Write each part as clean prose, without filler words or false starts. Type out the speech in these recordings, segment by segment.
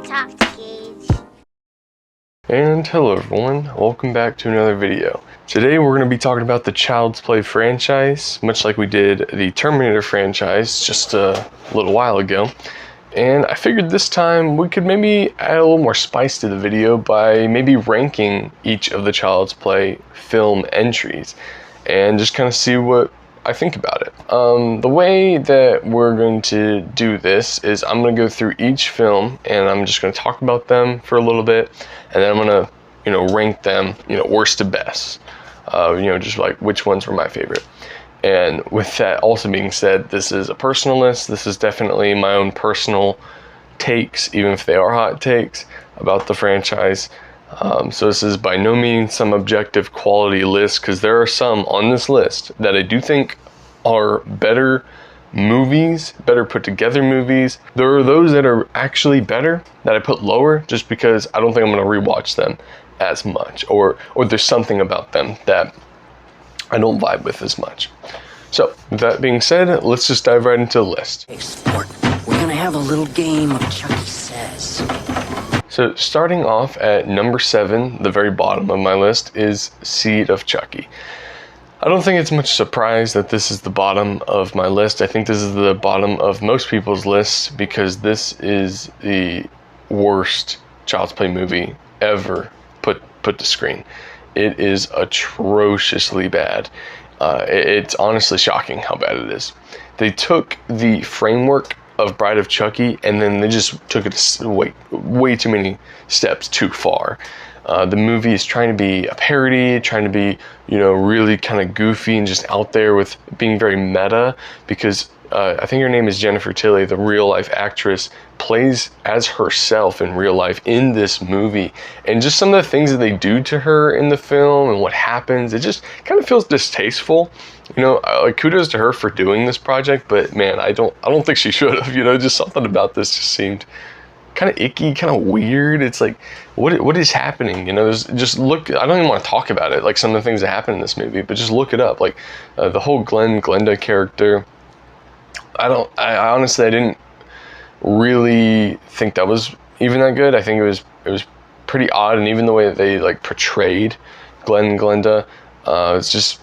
talk to Gage. And hello everyone, welcome back to another video. Today we're going to be talking about the Child's Play franchise, much like we did the Terminator franchise just a little while ago. And I figured this time we could maybe add a little more spice to the video by maybe ranking each of the Child's Play film entries and just kind of see what I think about it. The way that we're going to do this is I'm going to go through each film and I'm just going to talk about them for a little bit, and then I'm going to, rank them, worst to best. Just like which ones were my favorite. And with that also being said, this is a personal list. This is definitely my own personal takes, even if they are hot takes about the franchise. So this is by no means some objective quality list, because there are some on this list that I do think are better movies, better put together movies. There are those that are actually better that I put lower just because I don't think I'm going to rewatch them as much, or there's something about them that I don't vibe with as much. So with that being said, let's just dive right into the list. Hey, sport, we're going to have a little game of Chucky Says. So starting off at number 7, the very bottom of my list, is Seed of Chucky. I don't think it's much surprise that this is the bottom of my list. I think this is the bottom of most people's lists because this is the worst Child's Play movie ever put to screen. It is atrociously bad. It's honestly shocking how bad it is. They took the framework of Bride of Chucky and then they just took it way too many steps too far. The movie is trying to be a parody, trying to be, really kind of goofy and just out there with being very meta, because I think her name is Jennifer Tilly, the real life actress, plays as herself in real life in this movie. And just some of the things that they do to her in the film and what happens, it just kind of feels distasteful. Kudos to her for doing this project, but man, I don't think she should have. Just something about this just seemed kind of icky, kind of weird. It's like, what is happening? Just look. I don't even want to talk about it, like some of the things that happen in this movie, but just look it up. Like the whole Glenda character. I honestly, I didn't really think that was even that good. I think it was pretty odd, and even the way that they portrayed Glenda, it's just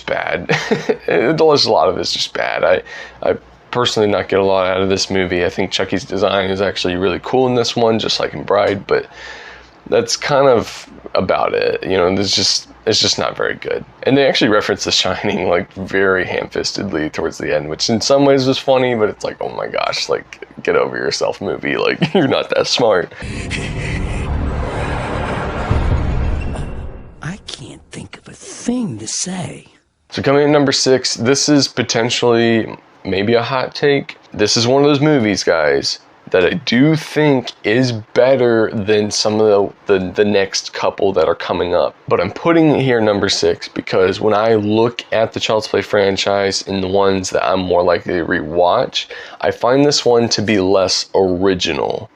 bad. There's a lot of it's just bad. I personally not get a lot out of this movie. I think Chucky's design is actually really cool in this one, just like in Bride, but that's kind of about it. It's just not very good. And they actually reference The Shining very ham-fistedly towards the end, which in some ways was funny, but it's like, oh my gosh, get over yourself, movie. You're not that smart. I can't think of a thing to say. So coming in number 6, this is potentially maybe a hot take. This is one of those movies, guys, that I do think is better than some of the next couple that are coming up. But I'm putting it here number 6 because when I look at the Child's Play franchise and the ones that I'm more likely to rewatch, I find this one to be less original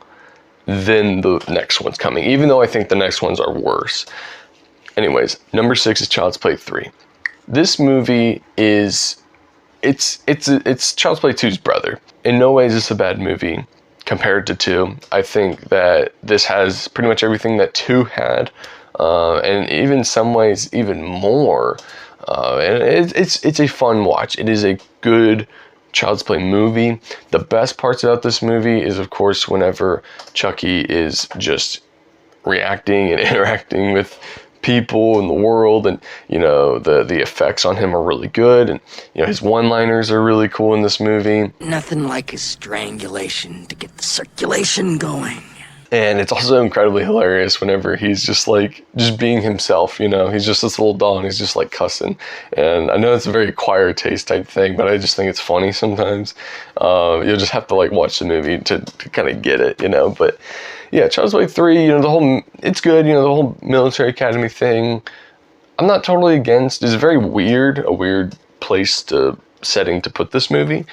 than the next ones coming, even though I think the next ones are worse. Anyways, number 6 is Child's Play 3. This movie is, it's Child's Play 2's brother. In no ways is this a bad movie compared to 2. I think that this has pretty much everything that 2 had, and even some ways even more. And it's a fun watch. It is a good Child's Play movie. The best parts about this movie is, of course, whenever Chucky is just reacting and interacting with people in the world, and the effects on him are really good, and his one-liners are really cool in this movie. Nothing like a strangulation to get the circulation going. And it's also incredibly hilarious whenever he's just being himself. He's just this little doll and he's just cussing. And I know it's a very acquired taste type thing, but I just think it's funny sometimes. You'll just have to watch the movie to kind of get it, But yeah, Child's Play 3, it's good, the whole military academy thing, I'm not totally against. It's a weird setting to put this movie.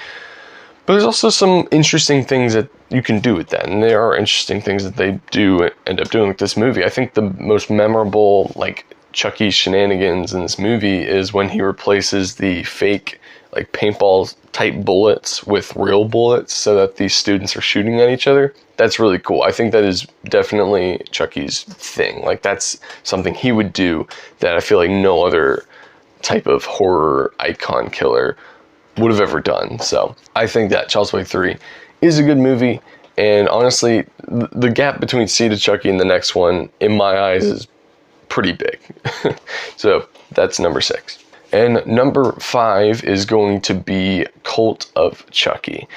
But there's also some interesting things that you can do with that, and there are interesting things that they do end up doing with this movie. I think the most memorable, Chucky shenanigans in this movie is when he replaces the fake like paintball type bullets with real bullets so that these students are shooting at each other. That's really cool. I think that is definitely Chucky's thing. Like that's something he would do that I feel like no other type of horror icon killer would have ever done. So I think that Child's Play 3 is a good movie. And honestly, the gap between Seed of Chucky and the next one, in my eyes, is pretty big. So that's number 6. And number 5 is going to be Cult of Chucky.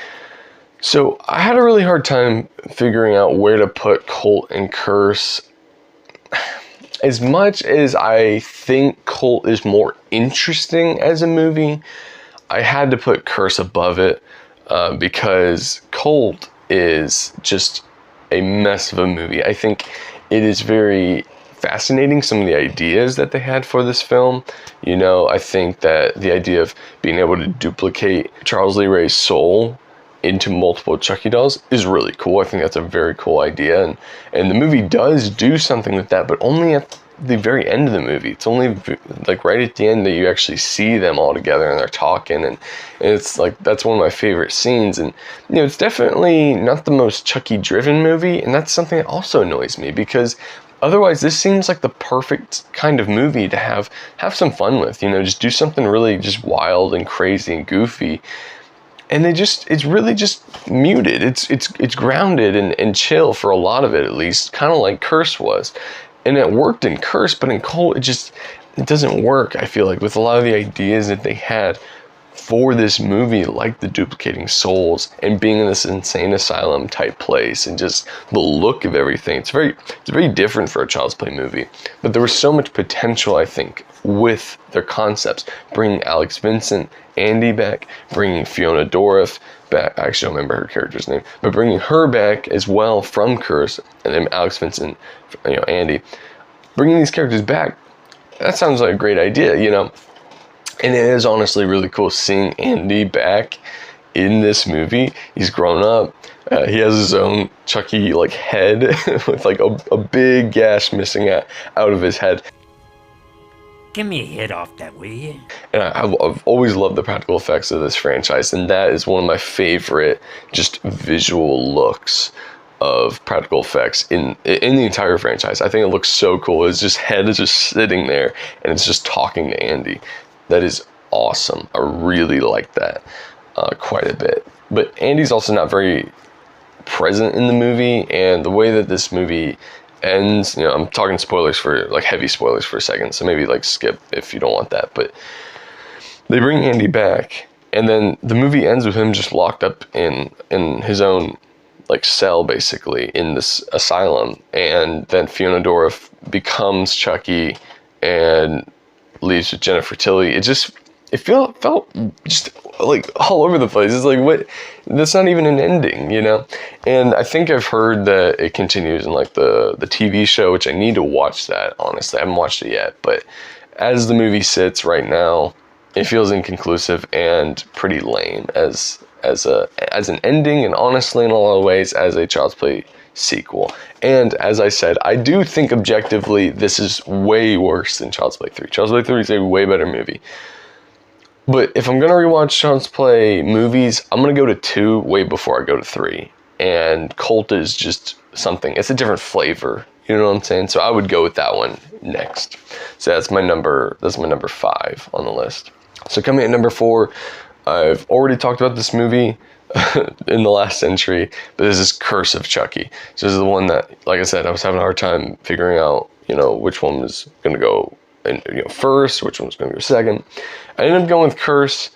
So I had a really hard time figuring out where to put Cult and Curse. As much as I think Cult is more interesting as a movie, I had to put Curse above it because Cult is just a mess of a movie. I think it is very fascinating, some of the ideas that they had for this film. You know, I think that the idea of being able to duplicate Charles Lee Ray's soul into multiple Chucky dolls is really cool. I think that's a very cool idea, and the movie does do something with that, but only at the very end of the movie. It's only like right at the end that you actually see them all together and they're talking, and it's like that's one of my favorite scenes. And you know, it's definitely not the most Chucky driven movie, and that's something that also annoys me because otherwise this seems like the perfect kind of movie to have some fun with, you know, just do something really just wild and crazy and goofy. And it's really just muted. It's grounded and chill for a lot of it, at least, kind of like Curse was. And it worked in Curse, but in Cult, it doesn't work, I feel like, with a lot of the ideas that they had for this movie, like the duplicating souls and being in this insane asylum type place and just the look of everything. It's very different for a Child's Play movie. But there was so much potential, I think, with their concepts. Bringing Alex Vincent, Andy back, bringing Fiona Dourif back. I actually don't remember her character's name, but bringing her back as well from Curse, and then Alex Vincent, you know, Andy. Bringing these characters back, that sounds like a great idea, you know. And it is honestly really cool seeing Andy back in this movie. He's grown up. He has his own Chucky like head with like a big gash missing out of his head. Give me a hit off that, will you? And I've always loved the practical effects of this franchise, and that is one of my favorite just visual looks of practical effects in the entire franchise. I think it looks so cool. His just head is just sitting there, and it's just talking to Andy. That is awesome. I really like that quite a bit. But Andy's also not very present in the movie, and the way that this movie ends, you know, I'm talking spoilers for, like, heavy spoilers for a second, so maybe, like, skip if you don't want that, but they bring Andy back, and then the movie ends with him just locked up in his own, like, cell, basically, in this asylum, and then Fiona Dourif becomes Chucky and leaves with Jennifer Tilly. It felt just like all over the place. It's like, what? That's not even an ending, you know? And I think I've heard that it continues in like the TV show, which I need to watch that, honestly. I haven't watched it yet, but as the movie sits right now, it feels inconclusive and pretty lame as an ending, and honestly, in a lot of ways, as a Child's Play sequel. And as I said, I do think objectively this is way worse than Child's Play 3. Child's Play 3 is a way better movie. But if I'm going to rewatch Child's Play movies, I'm going to go to 2 way before I go to 3. And Cult is just something, it's a different flavor. You know what I'm saying? So I would go with that one next. So that's my number 5 on the list. So coming at number 4, I've already talked about this movie in the last century, but this is Curse of Chucky. So this is the one that, like I said, I was having a hard time figuring out, you know, which one was going to go first, which one was going to go second. I ended up going with Curse,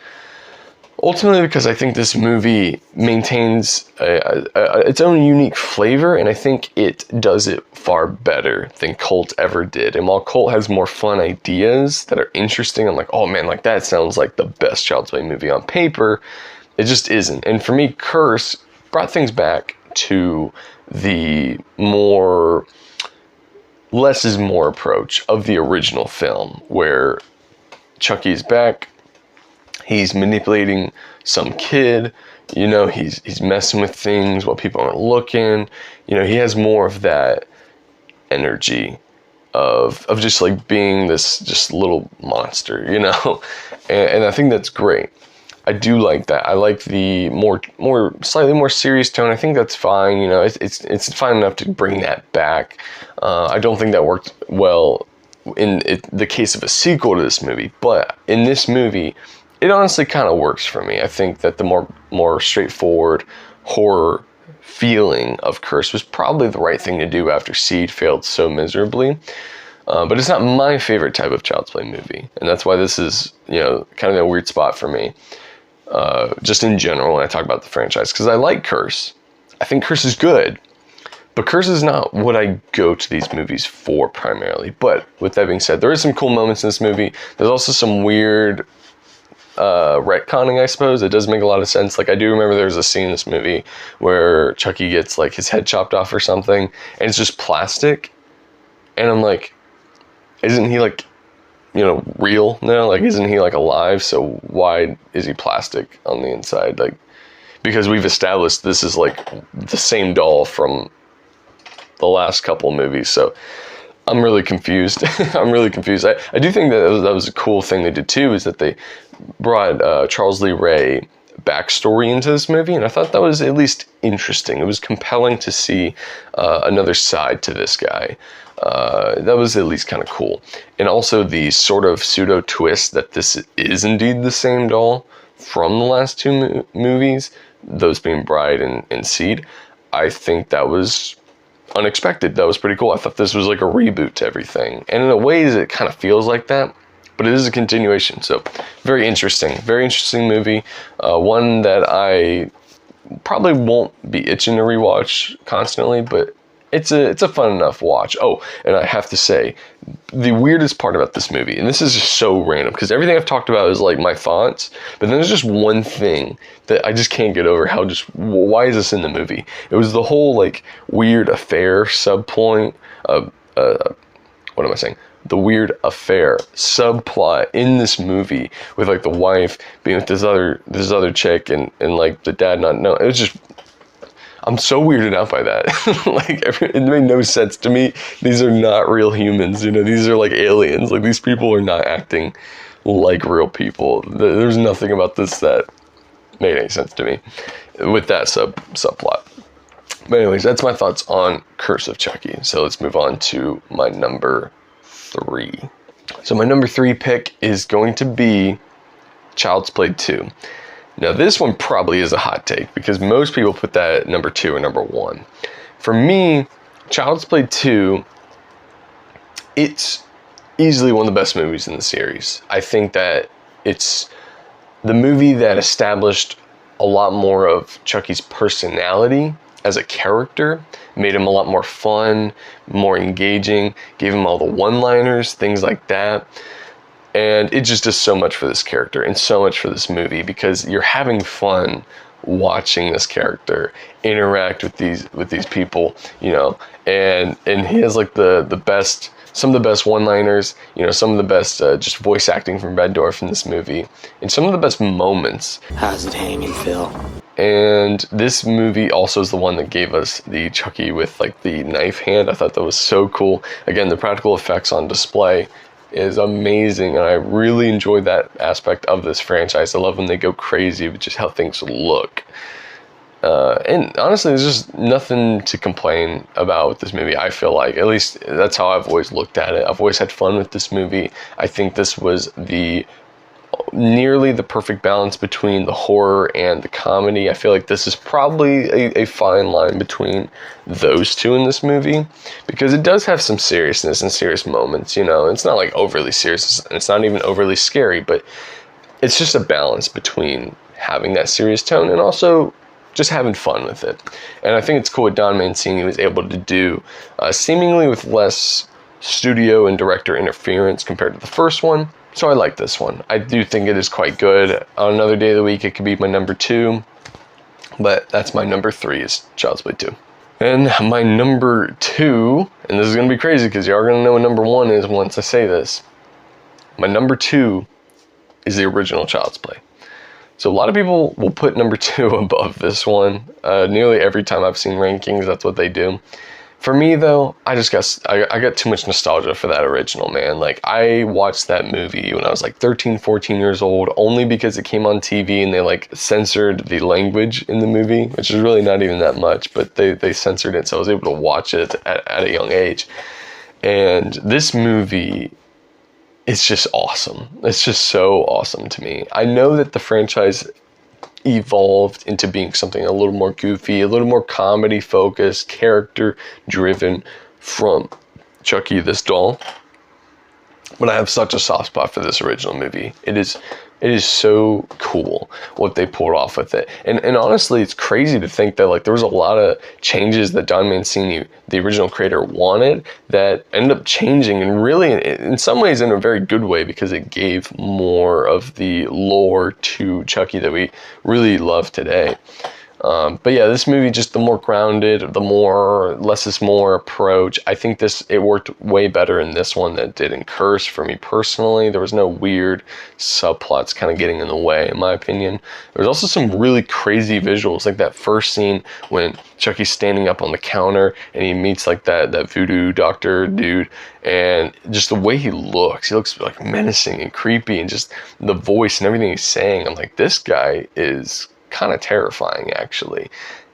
ultimately because I think this movie maintains its own unique flavor, and I think it does it far better than Cult ever did. And while Cult has more fun ideas that are interesting, I'm like, oh man, like that sounds like the best Child's Play movie on paper, it just isn't. And for me, Curse brought things back to the more less is more approach of the original film, where Chucky's back, he's manipulating some kid, you know, he's messing with things while people aren't looking, you know, he has more of that energy of just like being this just little monster, you know, and I think that's great. I do like that. I like the slightly more serious tone. I think that's fine. You know, it's fine enough to bring that back. I don't think that worked well in the case of a sequel to this movie, but in this movie, it honestly kind of works for me. I think that the more straightforward horror feeling of Curse was probably the right thing to do after Seed failed so miserably. But it's not my favorite type of Child's Play movie, and that's why this is, you know, kind of a weird spot for me. Just in general, when I talk about the franchise, because I like Curse. I think Curse is good, but Curse is not what I go to these movies for primarily. But with that being said, there is some cool moments in this movie. There's also some weird retconning, I suppose. It does make a lot of sense. Like, I do remember there was a scene in this movie where Chucky gets like his head chopped off or something, and it's just plastic. And I'm like, isn't he like, you know, real now? Like, isn't he like alive? So why is he plastic on the inside? Like, because we've established this is like the same doll from the last couple movies. So I'm really confused. I'm really confused. I do think that was a cool thing they did too, is that they brought Charles Lee Ray backstory into this movie, and I thought that was at least interesting. It was compelling to see another side to this guy. That was at least kind of cool. And also the sort of pseudo twist that this is indeed the same doll from the last two movies, those being Bride and Seed. I think that was unexpected. That was pretty cool. I thought this was like a reboot to everything. And in a ways it kind of feels like that, but it is a continuation. So very interesting movie. One that I probably won't be itching to rewatch constantly, but it's a fun enough watch. Oh, and I have to say, the weirdest part about this movie, and this is just so random, because everything I've talked about is like my thoughts, but then there's just one thing that I just can't get over. Why is this in the movie? It was the whole like weird affair subplot. What am I saying? The weird affair subplot in this movie with like the wife being with this other chick and like the dad not knowing. It was just, I'm so weirded out by that. Like, it made no sense to me. These are not real humans, you know, these are like aliens. Like, these people are not acting like real people. There's nothing about this that made any sense to me with that subplot. But anyways, that's my thoughts on Curse of Chucky. So let's move on to my number 3. So my number 3 pick is going to be Child's Play 2. Now, this one probably is a hot take because most people put that at number 2 or number 1. For me, Child's Play 2, it's easily one of the best movies in the series. I think that it's the movie that established a lot more of Chucky's personality as a character, made him a lot more fun, more engaging, gave him all the one-liners, things like that. And it just does so much for this character and so much for this movie, because you're having fun watching this character interact with these people, you know, and he has like some of the best one-liners, you know, some of the best just voice acting from Brad Dourif in this movie, and some of the best moments. How's it hanging, Phil? And this movie also is the one that gave us the Chucky with like the knife hand. I thought that was so cool. Again, the practical effects on display is amazing, and I really enjoyed that aspect of this franchise. I love when they go crazy with just how things look. And honestly, there's just nothing to complain about with this movie, I feel like. At least that's how I've always looked at it. I've always had fun with this movie. I think this was nearly the perfect balance between the horror and the comedy. I feel like this is probably a fine line between those two in this movie, because it does have some seriousness and serious moments, you know. It's not like overly serious, and it's not even overly scary, but it's just a balance between having that serious tone and also just having fun with it. And I think it's cool what Don Mancini was able to do, seemingly with less studio and director interference compared to the first one. So I like this one. I do think it is quite good. On another day of the week, it could be my number 2, but that's my number 3 is Child's Play 2. And my number 2, and this is going to be crazy because you are going to know what number 1 is once I say this. My number 2 is the original Child's Play. So a lot of people will put number 2 above this one. Nearly every time I've seen rankings, that's what they do. For me though, I got too much nostalgia for that original, man. Like I watched that movie when I was like 13, 14 years old, only because it came on TV and they like censored the language in the movie, which is really not even that much, but they censored it, so I was able to watch it at a young age. And this movie, it's just awesome. It's just so awesome to me. I know that the franchise evolved into being something a little more goofy, a little more comedy focused, character driven from Chucky this doll. But I have such a soft spot for this original movie. It is so cool what they pulled off with it. And honestly, it's crazy to think that like there was a lot of changes that Don Mancini, the original creator, wanted that ended up changing, and really in some ways in a very good way, because it gave more of the lore to Chucky that we really love today. But yeah, this movie, just the more grounded, the more less is more approach. I think it worked way better in this one than it did in Curse for me personally. There was no weird subplots kind of getting in the way, in my opinion. There was also some really crazy visuals, like that first scene when Chucky's standing up on the counter and he meets like that voodoo doctor dude, and just the way he looks like menacing and creepy, and just the voice and everything he's saying. I'm like, this guy is kind of terrifying, actually.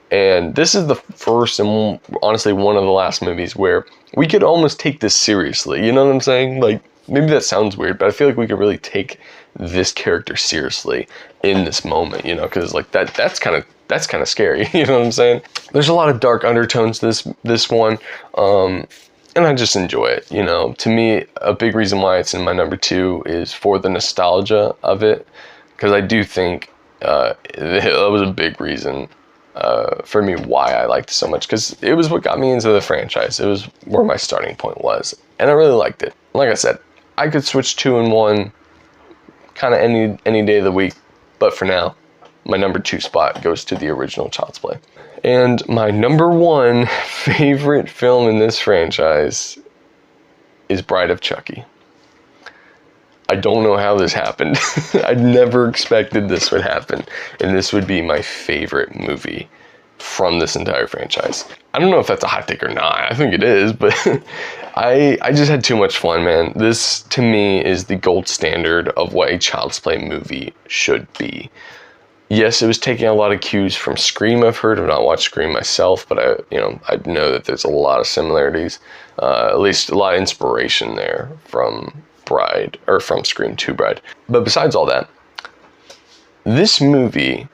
And this is the first and honestly one of the last movies where we could almost take this seriously. You know what I'm saying? Like, maybe that sounds weird, but I feel like we could really take this character seriously in this moment, you know, because like that's kind of scary. You know what I'm saying? There's a lot of dark undertones to this one, and I just enjoy it. You know, to me, a big reason why it's in my number 2 is for the nostalgia of it, because I do think that was a big reason for me why I liked it so much, because it was what got me into the franchise. It was where my starting point was, and I really liked it. Like I said, I could switch 2 and 1 kind of any day of the week, but for now, my number 2 spot goes to the original Child's Play. And my number 1 favorite film in this franchise is Bride of Chucky. I don't know how this happened. I never expected this would happen, and this would be my favorite movie from this entire franchise. I don't know if that's a hot take or not. I think it is, but I just had too much fun, man. This, to me, is the gold standard of what a Child's Play movie should be. Yes, it was taking a lot of cues from Scream. I've heard. I've not watched Scream myself, but I know that there's a lot of similarities, at least a lot of inspiration there from Scream 2 Bride. But besides all that, this movie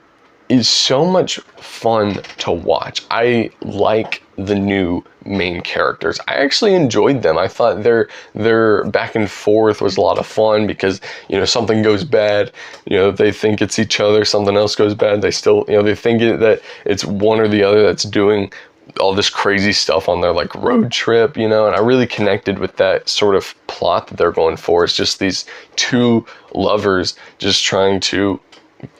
is so much fun to watch. I like the new main characters. I actually enjoyed them. I thought their back and forth was a lot of fun, because, you know, something goes bad, you know, they think it's each other, something else goes bad, they still, you know, they think that it's one or the other that's doing all this crazy stuff on their like road trip, you know, and I really connected with that sort of plot that they're going for. It's just these two lovers just trying to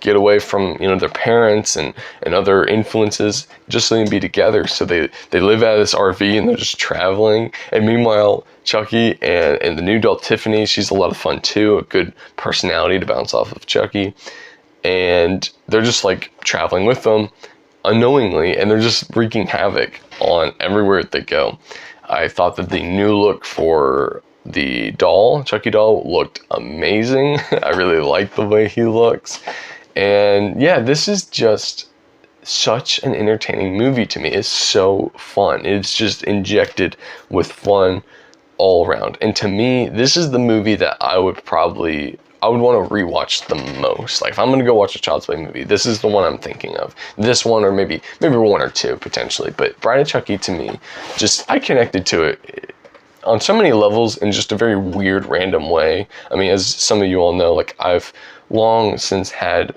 get away from, you know, their parents and other influences, just so they can be together. So they live out of this RV and they're just traveling. And meanwhile, Chucky and the new doll Tiffany, she's a lot of fun too, a good personality to bounce off of Chucky. And they're just like traveling with them unknowingly, and they're just wreaking havoc on everywhere they go. I thought that the new look for the doll, Chucky doll, looked amazing. I really like the way he looks. And yeah, this is just such an entertaining movie to me. It's so fun. It's just injected with fun all around. And to me, this is the movie that I would want to rewatch the most. Like if I'm going to go watch a Child's Play movie, this is the one I'm thinking of. This one, or maybe one or two potentially. But Bride of Chucky, to me, I connected to it on so many levels in just a very weird, random way. I mean, as some of you all know, like I've long since had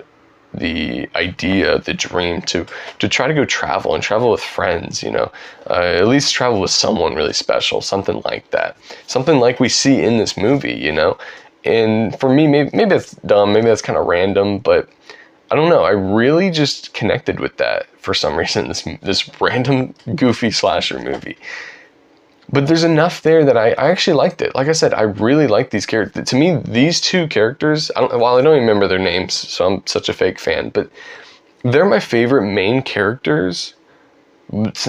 the idea, the dream to try to go travel with friends, you know, at least travel with someone really special, something like that, something like we see in this movie, you know. And for me, maybe that's dumb, maybe that's kind of random, but I don't know, I really just connected with that for some reason, this random goofy slasher movie. But there's enough there that I actually liked it. Like I said, I really like these characters. To me, these two characters, while I don't even remember their names, so I'm such a fake fan, but they're my favorite main characters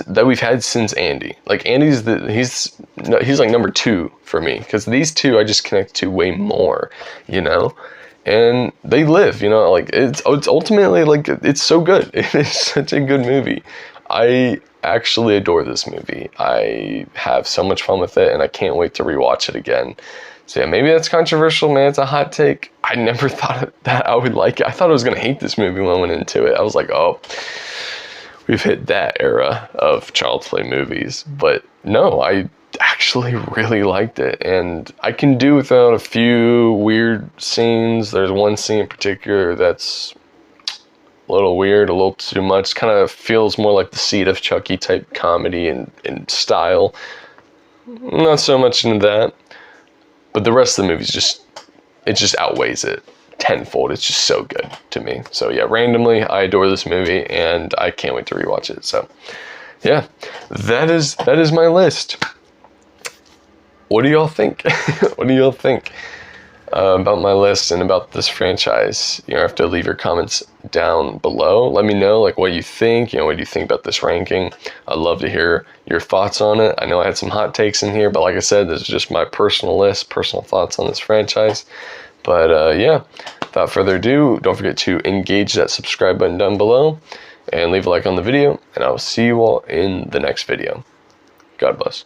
that we've had since Andy. Like Andy's he's like number 2 for me, because these two I just connect to way more, you know, and they live, you know, like it's ultimately like it's so good. It is such a good movie. I actually adore this movie. I have so much fun with it, and I can't wait to rewatch it again. So yeah, maybe that's controversial, man. It's a hot take. I never thought that I would like it. I thought I was gonna hate this movie when I went into it. I was like, oh, we've hit that era of Child's Play movies. But no, I actually really liked it, and I can do without a few weird scenes. There's one scene in particular that's a little weird, a little too much. Kind of feels more like the Seed of Chucky type comedy and style. Not so much into that. But the rest of the movie's just outweighs it tenfold. It's just so good to me. So yeah, randomly, I adore this movie, and I can't wait to rewatch it. So yeah, that is my list. What do y'all think? What do y'all think about my list and about this franchise? You have to leave your comments down below. Let me know like what you think. What do you think about this ranking? I'd love to hear your thoughts on it. I know I had some hot takes in here, but like I said, this is just my personal list, personal thoughts on this franchise. But yeah, without further ado, don't forget to engage that subscribe button down below and leave a like on the video, and I will see you all in the next video. God bless.